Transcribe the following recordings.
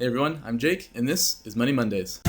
Hey everyone, I'm Jake, and this is Money Mondays.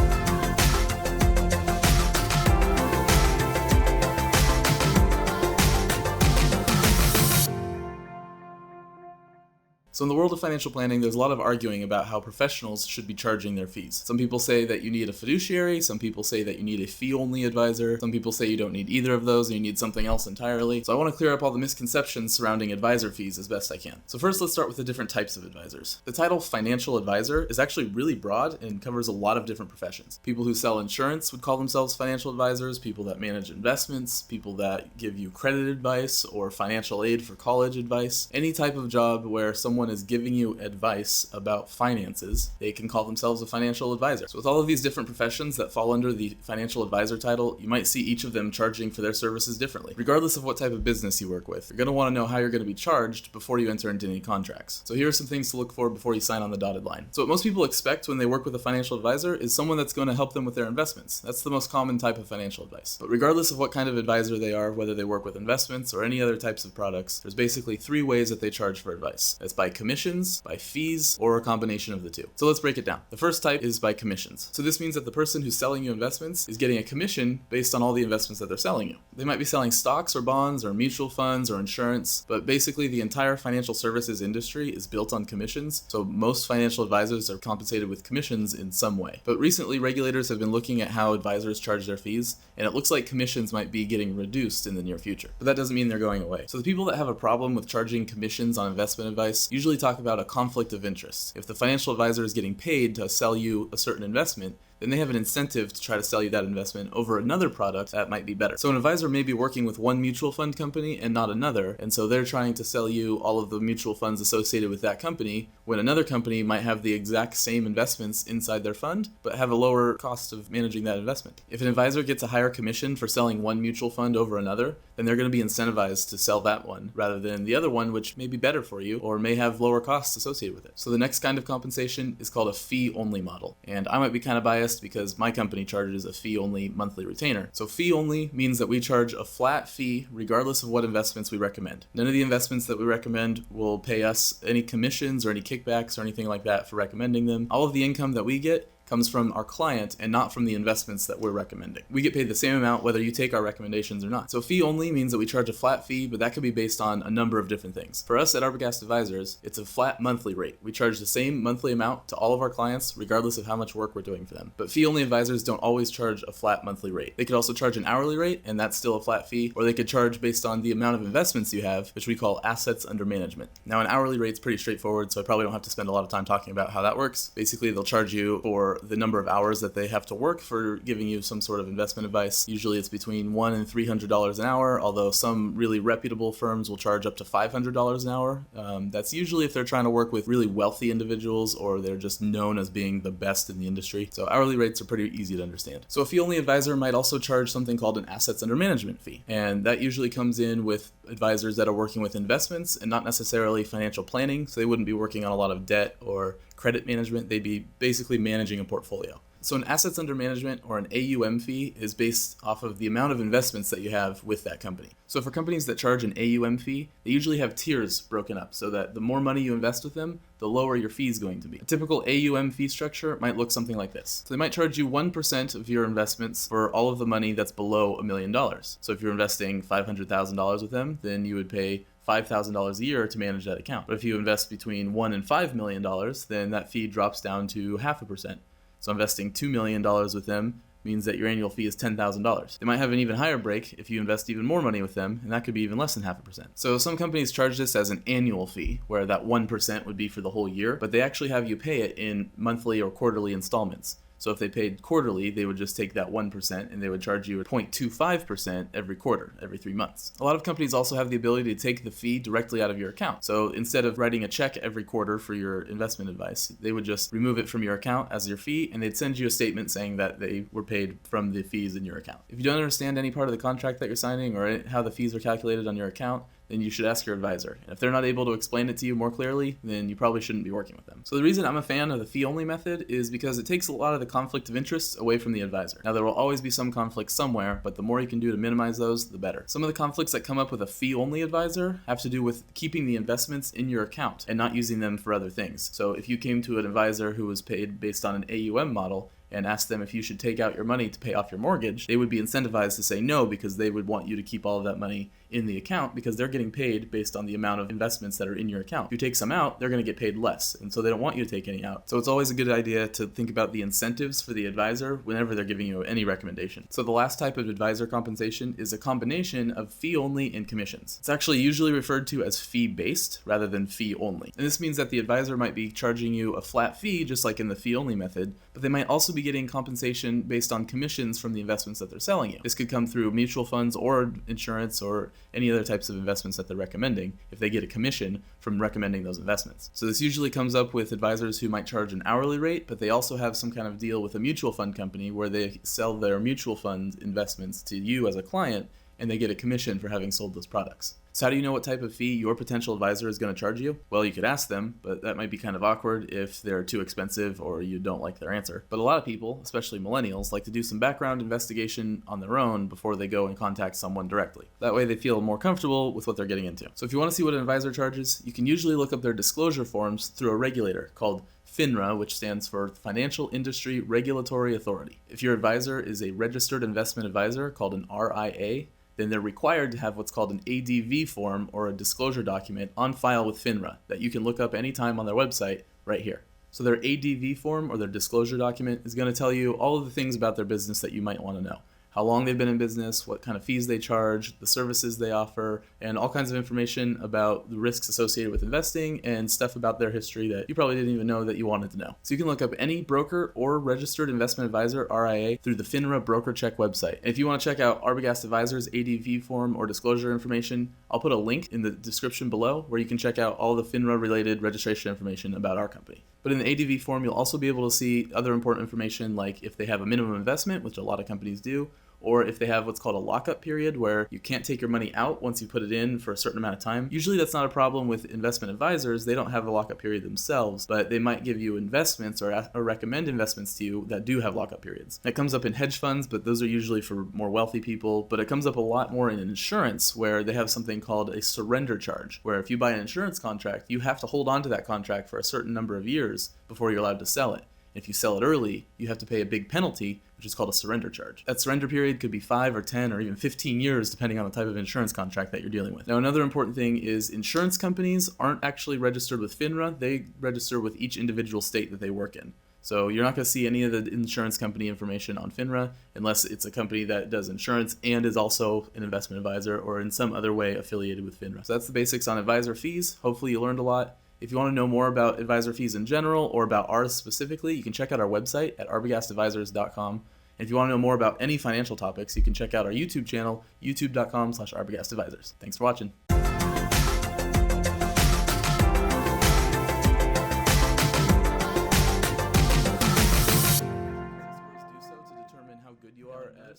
So in the world of financial planning, there's a lot of arguing about how professionals should be charging their fees. Some people say that you need a fiduciary, some people say that you need a fee-only advisor, some people say you don't need either of those and you need something else entirely. So I want to clear up all the misconceptions surrounding advisor fees as best I can. So first, let's start with the different types of advisors. The title financial advisor is actually really broad and covers a lot of different professions. People who sell insurance would call themselves financial advisors, people that manage investments, people that give you credit advice or financial aid for college advice. Any type of job where someone is giving you advice about finances, they can call themselves a financial advisor. So with all of these different professions that fall under the financial advisor title, you might see each of them charging for their services differently. Regardless of what type of business you work with, you're going to want to know how you're going to be charged before you enter into any contracts. So here are some things to look for before you sign on the dotted line. So what most people expect when they work with a financial advisor is someone that's going to help them with their investments. That's the most common type of financial advice. But regardless of what kind of advisor they are, whether they work with investments or any other types of products, there's basically three ways that they charge for advice. It's by commissions, by fees, or a combination of the two. So let's break it down. The first type is by commissions. So this means that the person who's selling you investments is getting a commission based on all the investments that they're selling you. They might be selling stocks or bonds or mutual funds or insurance, but basically the entire financial services industry is built on commissions. So most financial advisors are compensated with commissions in some way. But recently regulators have been looking at how advisors charge their fees, and it looks like commissions might be getting reduced in the near future. But that doesn't mean they're going away. So the people that have a problem with charging commissions on investment advice usually talk about a conflict of interest. If the financial advisor is getting paid to sell you a certain investment, then they have an incentive to try to sell you that investment over another product that might be better. So an advisor may be working with one mutual fund company and not another, and so they're trying to sell you all of the mutual funds associated with that company, when another company might have the exact same investments inside their fund, but have a lower cost of managing that investment. If an advisor gets a higher commission for selling one mutual fund over another, then they're going to be incentivized to sell that one rather than the other one, which may be better for you or may have lower costs associated with it. So the next kind of compensation is called a fee-only model. And I might be kind of biased because my company charges a fee-only monthly retainer. So fee-only means that we charge a flat fee regardless of what investments we recommend. None of the investments that we recommend will pay us any commissions or any kickbacks or anything like that for recommending them. All of the income that we get comes from our client and not from the investments that we're recommending. We get paid the same amount whether you take our recommendations or not. So fee only means that we charge a flat fee, but that could be based on a number of different things. For us at Arbogast Advisors, it's a flat monthly rate. We charge the same monthly amount to all of our clients regardless of how much work we're doing for them. But fee only advisors don't always charge a flat monthly rate. They could also charge an hourly rate, and that's still a flat fee, or they could charge based on the amount of investments you have, which we call assets under management. Now an hourly rate's pretty straightforward, so I probably don't have to spend a lot of time talking about how that works. Basically, they'll charge you for the number of hours that they have to work for giving you some sort of investment advice. Usually it's between $100 and $300 an hour, although some really reputable firms will charge up to $500 an hour. That's usually if they're trying to work with really wealthy individuals or they're just known as being the best in the industry. So hourly rates are pretty easy to understand. So a fee-only advisor might also charge something called an assets under management fee, and that usually comes in with advisors that are working with investments and not necessarily financial planning, so they wouldn't be working on a lot of debt or credit management. They'd be basically managing a portfolio. So an assets under management, or an AUM fee, is based off of the amount of investments that you have with that company. So for companies that charge an AUM fee, they usually have tiers broken up so that the more money you invest with them, the lower your fee is going to be. A typical AUM fee structure might look something like this. So they might charge you 1% of your investments for all of the money that's below $1 million. So if you're investing $500,000 with them, then you would pay $5,000 a year to manage that account. But if you invest between $1 and $5 million, then that fee drops down to 0.5%. So investing $2 million with them means that your annual fee is $10,000. They might have an even higher break if you invest even more money with them, and that could be even less than 0.5%. So some companies charge this as an annual fee, where that 1% would be for the whole year, but they actually have you pay it in monthly or quarterly installments. So if they paid quarterly, they would just take that 1% and they would charge you 0.25% every quarter, every 3 months. A lot of companies also have the ability to take the fee directly out of your account. So instead of writing a check every quarter for your investment advice, they would just remove it from your account as your fee, and they'd send you a statement saying that they were paid from the fees in your account. If you don't understand any part of the contract that you're signing or how the fees are calculated on your account, then you should ask your advisor. And if they're not able to explain it to you more clearly, then you probably shouldn't be working with them. So the reason I'm a fan of the fee-only method is because it takes a lot of the conflict of interest away from the advisor. Now, there will always be some conflicts somewhere, but the more you can do to minimize those, the better. Some of the conflicts that come up with a fee-only advisor have to do with keeping the investments in your account and not using them for other things. So if you came to an advisor who was paid based on an AUM model and asked them if you should take out your money to pay off your mortgage, they would be incentivized to say no, because they would want you to keep all of that money in the account because they're getting paid based on the amount of investments that are in your account. If you take some out, they're going to get paid less, and so they don't want you to take any out. So it's always a good idea to think about the incentives for the advisor whenever they're giving you any recommendation. So the last type of advisor compensation is a combination of fee-only and commissions. It's actually usually referred to as fee-based rather than fee-only. And this means that the advisor might be charging you a flat fee, just like in the fee-only method, but they might also be getting compensation based on commissions from the investments that they're selling you. This could come through mutual funds or insurance or any other types of investments that they're recommending if they get a commission from recommending those investments. So this usually comes up with advisors who might charge an hourly rate, but they also have some kind of deal with a mutual fund company where they sell their mutual fund investments to you as a client, and they get a commission for having sold those products. So how do you know what type of fee your potential advisor is going to charge you? Well, you could ask them, but that might be kind of awkward if they're too expensive or you don't like their answer. But a lot of people, especially millennials, like to do some background investigation on their own before they go and contact someone directly. That way they feel more comfortable with what they're getting into. So if you want to see what an advisor charges, you can usually look up their disclosure forms through a regulator called FINRA, which stands for Financial Industry Regulatory Authority. If your advisor is a registered investment advisor called an RIA, then they're required to have what's called an ADV form, or a disclosure document, on file with FINRA that you can look up anytime on their website right here. So their ADV form, or their disclosure document, is going to tell you all of the things about their business that you might want to know. How long they've been in business, what kind of fees they charge, the services they offer, and all kinds of information about the risks associated with investing and stuff about their history that you probably didn't even know that you wanted to know. So you can look up any broker or registered investment advisor, RIA, through the FINRA Broker Check website. And if you want to check out Arbogast Advisors' ADV form or disclosure information, I'll put a link in the description below where you can check out all the FINRA-related registration information about our company. But in the ADV form, you'll also be able to see other important information, like if they have a minimum investment, which a lot of companies do, or if they have what's called a lockup period where you can't take your money out once you put it in for a certain amount of time. Usually that's not a problem with investment advisors. They don't have a lockup period themselves, but they might give you investments or recommend investments to you that do have lockup periods. That comes up in hedge funds, but those are usually for more wealthy people. But it comes up a lot more in insurance, where they have something called a surrender charge, where if you buy an insurance contract, you have to hold on to that contract for a certain number of years before you're allowed to sell it. If you sell it early, you have to pay a big penalty, which is called a surrender charge. That surrender period could be 5 or 10 or even 15 years, depending on the type of insurance contract that you're dealing with. Now, another important thing is insurance companies aren't actually registered with FINRA. They register with each individual state that they work in. So you're not going to see any of the insurance company information on FINRA unless it's a company that does insurance and is also an investment advisor or in some other way affiliated with FINRA. So that's the basics on advisor fees. Hopefully you learned a lot. If you want to know more about advisor fees in general or about ours specifically, you can check out our website at arbogastadvisors.com. And if you want to know more about any financial topics, you can check out our YouTube channel, youtube.com/arbogastadvisors. Thanks for watching.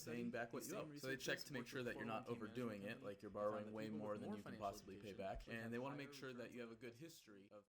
Paying back what you owe. So they check to make sure that you're not overdoing it, like you're borrowing way more than you can possibly pay back, and they want to make sure that you have a good history of